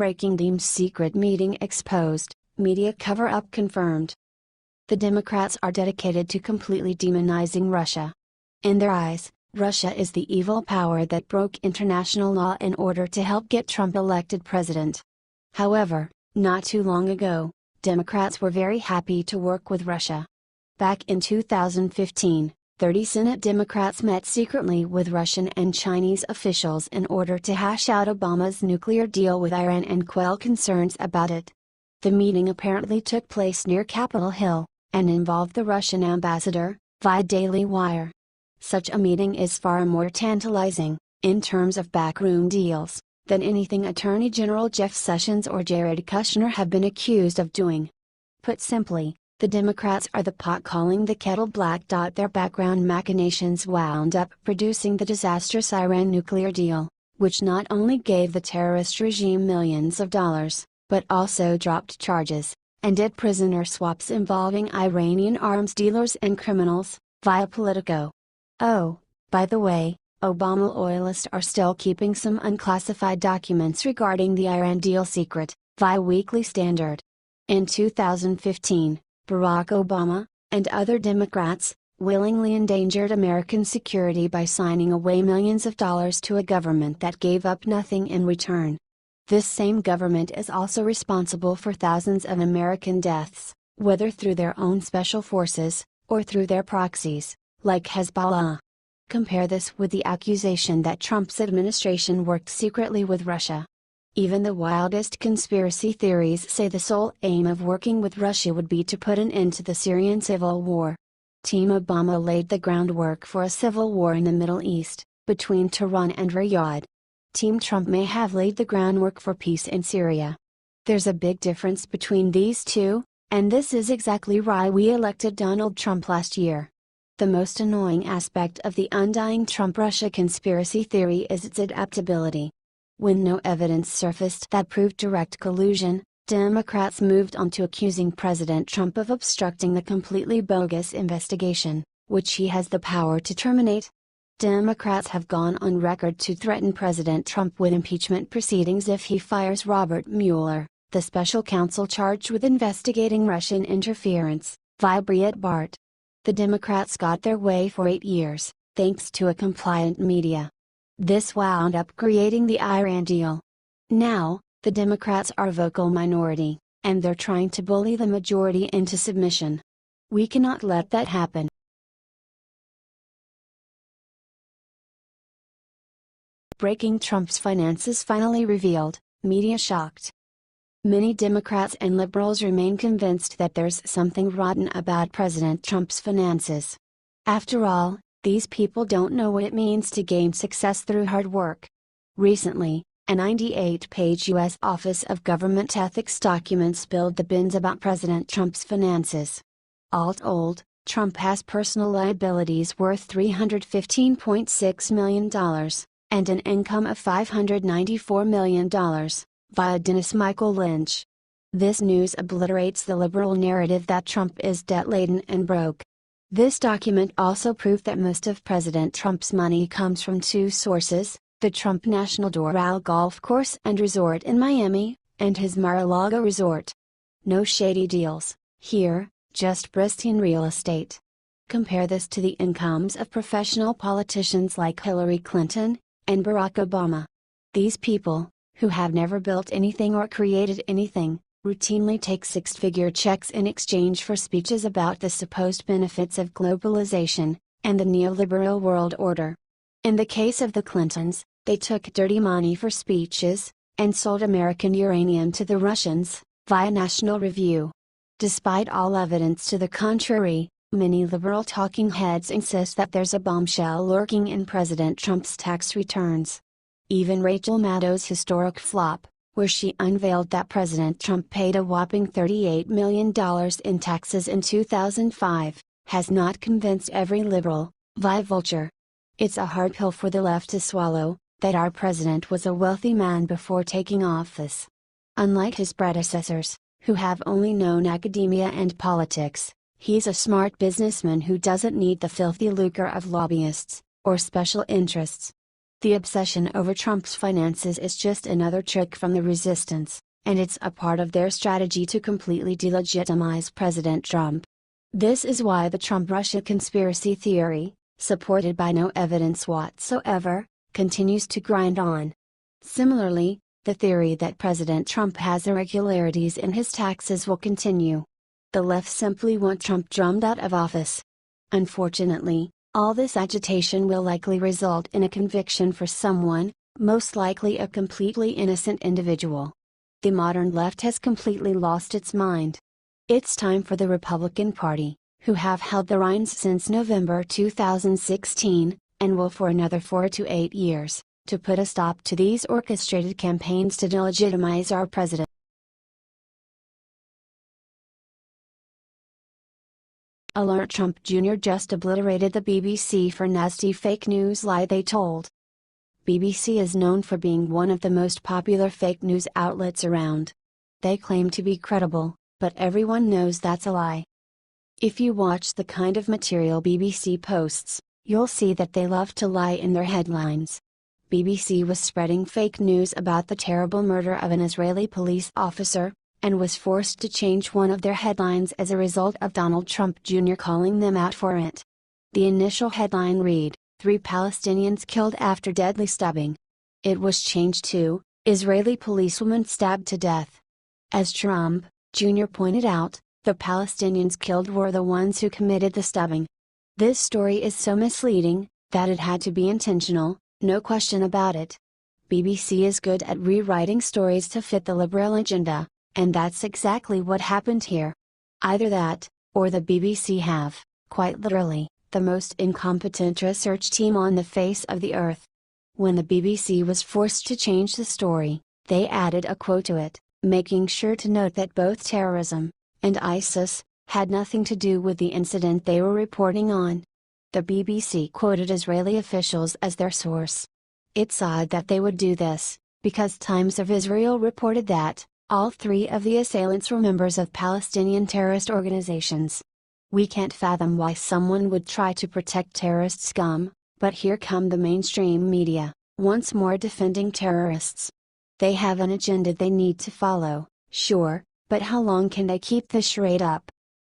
Breaking Dems secret meeting exposed, media cover-up confirmed. The Democrats are dedicated to completely demonizing Russia. In their eyes, Russia is the evil power that broke international law in order to help get Trump elected president. However, not too long ago, Democrats were very happy to work with Russia. Back in 2015, 30 Senate Democrats met secretly with Russian and Chinese officials in order to hash out Obama's nuclear deal with Iran and quell concerns about it. The meeting apparently took place near Capitol Hill, and involved the Russian ambassador, via Daily Wire. Such a meeting is far more tantalizing, in terms of backroom deals, than anything Attorney General Jeff Sessions or Jared Kushner have been accused of doing. Put simply, the Democrats are the pot calling the kettle black. Their background machinations wound up producing the disastrous Iran nuclear deal, which not only gave the terrorist regime millions of dollars, but also dropped charges, and did prisoner swaps involving Iranian arms dealers and criminals, via Politico. Oh, by the way, Obama loyalists are still keeping some unclassified documents regarding the Iran deal secret, via Weekly Standard. In 2015, Barack Obama, and other Democrats, willingly endangered American security by signing away millions of dollars to a government that gave up nothing in return. This same government is also responsible for thousands of American deaths, whether through their own special forces, or through their proxies, like Hezbollah. Compare this with the accusation that Trump's administration worked secretly with Russia. Even the wildest conspiracy theories say the sole aim of working with Russia would be to put an end to the Syrian civil war. Team Obama laid the groundwork for a civil war in the Middle East, between Tehran and Riyadh. Team Trump may have laid the groundwork for peace in Syria. There's a big difference between these two, and this is exactly why we elected Donald Trump last year. The most annoying aspect of the undying Trump-Russia conspiracy theory is its adaptability. When no evidence surfaced that proved direct collusion, Democrats moved on to accusing President Trump of obstructing the completely bogus investigation, which he has the power to terminate. Democrats have gone on record to threaten President Trump with impeachment proceedings if he fires Robert Mueller, the special counsel charged with investigating Russian interference, via Breitbart. The Democrats got their way for 8 years, thanks to a compliant media. This wound up creating the Iran deal. Now, the Democrats are a vocal minority, and they're trying to bully the majority into submission. We cannot let that happen. Breaking Trump's finances finally revealed, media shocked. Many Democrats and liberals remain convinced that there's something rotten about President Trump's finances. After all, these people don't know what it means to gain success through hard work. Recently, a 98-page U.S. Office of Government Ethics document spilled the beans about President Trump's finances. All told, Trump has personal liabilities worth $315.6 million, and an income of $594 million, via Dennis Michael Lynch. This news obliterates the liberal narrative that Trump is debt-laden and broke. This document also proved that most of President Trump's money comes from two sources, the Trump National Doral Golf Course and Resort in Miami, and his Mar-a-Lago resort. No shady deals, here, just pristine real estate. Compare this to the incomes of professional politicians like Hillary Clinton, and Barack Obama. These people, who have never built anything or created anything, routinely take six-figure checks in exchange for speeches about the supposed benefits of globalization, and the neoliberal world order. In the case of the Clintons, they took dirty money for speeches, and sold American uranium to the Russians, via National Review. Despite all evidence to the contrary, many liberal talking heads insist that there's a bombshell lurking in President Trump's tax returns. Even Rachel Maddow's historic flop, where she unveiled that President Trump paid a whopping $38 million in taxes in 2005, has not convinced every liberal, via Vulture. It's a hard pill for the left to swallow, that our president was a wealthy man before taking office. Unlike his predecessors, who have only known academia and politics, he's a smart businessman who doesn't need the filthy lucre of lobbyists, or special interests. The obsession over Trump's finances is just another trick from the resistance, and it's a part of their strategy to completely delegitimize President Trump. This is why the Trump-Russia conspiracy theory, supported by no evidence whatsoever, continues to grind on. Similarly, the theory that President Trump has irregularities in his taxes will continue. The left simply want Trump drummed out of office. Unfortunately, all this agitation will likely result in a conviction for someone, most likely a completely innocent individual. The modern left has completely lost its mind. It's time for the Republican Party, who have held the reins since November 2016, and will for another 4 to 8 years, to put a stop to these orchestrated campaigns to delegitimize our president. Alert: Trump Jr. just obliterated the BBC for nasty fake news lie they told. BBC is known for being one of the most popular fake news outlets around. They claim to be credible, but everyone knows that's a lie. If you watch the kind of material BBC posts, you'll see that they love to lie in their headlines. BBC was spreading fake news about the terrible murder of an Israeli police officer, and was forced to change one of their headlines as a result of Donald Trump Jr. calling them out for it. The initial headline read, "3 Palestinians killed after deadly stabbing." It was changed to, "Israeli policewoman stabbed to death." As Trump Jr. pointed out, the Palestinians killed were the ones who committed the stabbing. This story is so misleading, that it had to be intentional, no question about it. BBC is good at rewriting stories to fit the liberal agenda, and that's exactly what happened here. Either that, or the BBC have, quite literally, the most incompetent research team on the face of the earth. When the BBC was forced to change the story, they added a quote to it, making sure to note that both terrorism and ISIS had nothing to do with the incident they were reporting on. The BBC quoted Israeli officials as their source. It's odd that they would do this, because Times of Israel reported that all 3 of the assailants were members of Palestinian terrorist organizations. We can't fathom why someone would try to protect terrorist scum, but here come the mainstream media, once more defending terrorists. They have an agenda they need to follow, sure, but how long can they keep this charade up?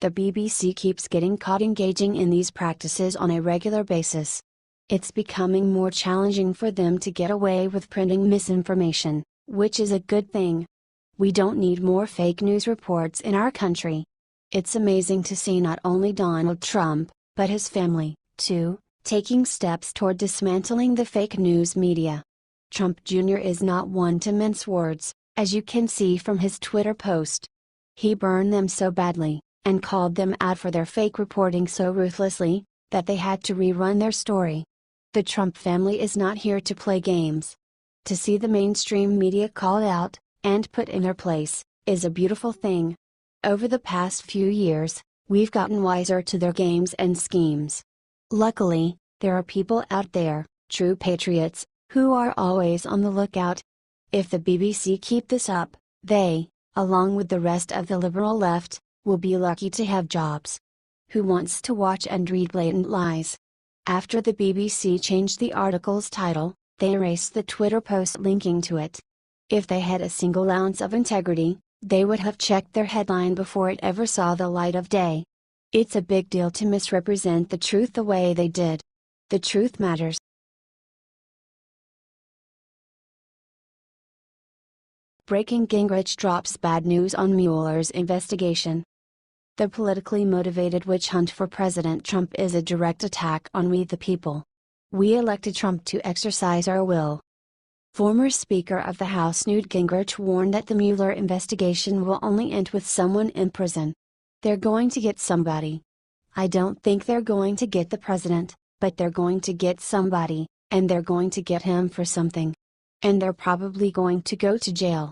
The BBC keeps getting caught engaging in these practices on a regular basis. It's becoming more challenging for them to get away with printing misinformation, which is a good thing. We don't need more fake news reports in our country. It's amazing to see not only Donald Trump, but his family, too, taking steps toward dismantling the fake news media. Trump Jr. is not one to mince words, as you can see from his Twitter post. He burned them so badly, and called them out for their fake reporting so ruthlessly, that they had to rerun their story. The Trump family is not here to play games. To see the mainstream media called out, and put in their place, is a beautiful thing. Over the past few years, we've gotten wiser to their games and schemes. Luckily, there are people out there, true patriots, who are always on the lookout. If the BBC keep this up, they, along with the rest of the liberal left, will be lucky to have jobs. Who wants to watch and read blatant lies? After the BBC changed the article's title, they erased the Twitter post linking to it. If they had a single ounce of integrity, they would have checked their headline before it ever saw the light of day. It's a big deal to misrepresent the truth the way they did. The truth matters. Breaking: Gingrich drops bad news on Mueller's investigation. The politically motivated witch hunt for President Trump is a direct attack on we the people. We elected Trump to exercise our will. Former Speaker of the House Newt Gingrich warned that the Mueller investigation will only end with someone in prison. They're going to get somebody. I don't think they're going to get the president, but they're going to get somebody, and they're going to get him for something. And they're probably going to go to jail.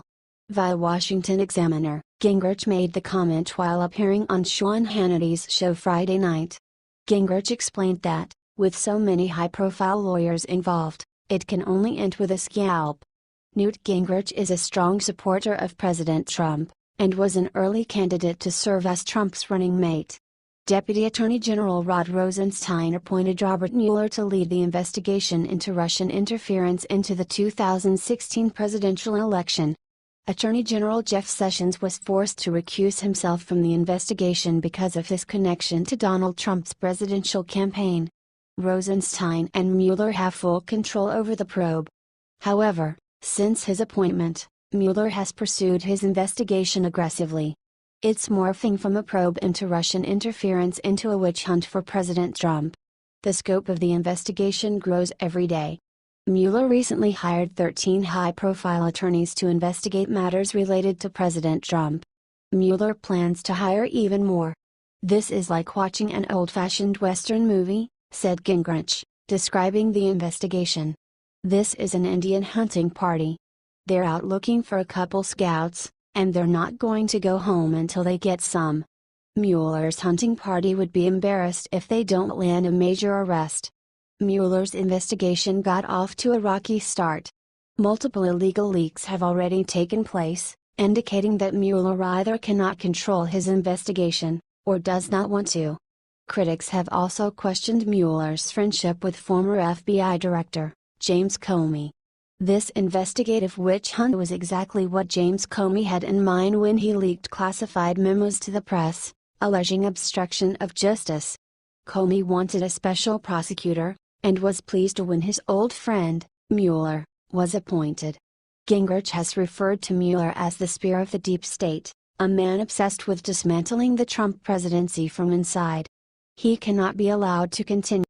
Via Washington Examiner, Gingrich made the comment while appearing on Sean Hannity's show Friday night. Gingrich explained that, with so many high-profile lawyers involved, it can only end with a scalp. Newt Gingrich is a strong supporter of President Trump, and was an early candidate to serve as Trump's running mate. Deputy Attorney General Rod Rosenstein appointed Robert Mueller to lead the investigation into Russian interference into the 2016 presidential election. Attorney General Jeff Sessions was forced to recuse himself from the investigation because of his connection to Donald Trump's presidential campaign. Rosenstein and Mueller have full control over the probe. However, since his appointment, Mueller has pursued his investigation aggressively. It's morphing from a probe into Russian interference into a witch hunt for President Trump. The scope of the investigation grows every day. Mueller recently hired 13 high-profile attorneys to investigate matters related to President Trump. Mueller plans to hire even more. "This is like watching an old-fashioned Western movie," said Gingrich, describing the investigation. "This is an Indian hunting party. They're out looking for a couple scouts, and they're not going to go home until they get some." Mueller's hunting party would be embarrassed if they don't land a major arrest. Mueller's investigation got off to a rocky start. Multiple illegal leaks have already taken place, indicating that Mueller either cannot control his investigation, or does not want to. Critics have also questioned Mueller's friendship with former FBI Director James Comey. This investigative witch hunt was exactly what James Comey had in mind when he leaked classified memos to the press, alleging obstruction of justice. Comey wanted a special prosecutor, and was pleased when his old friend, Mueller, was appointed. Gingrich has referred to Mueller as the spear of the deep state, a man obsessed with dismantling the Trump presidency from inside. He cannot be allowed to continue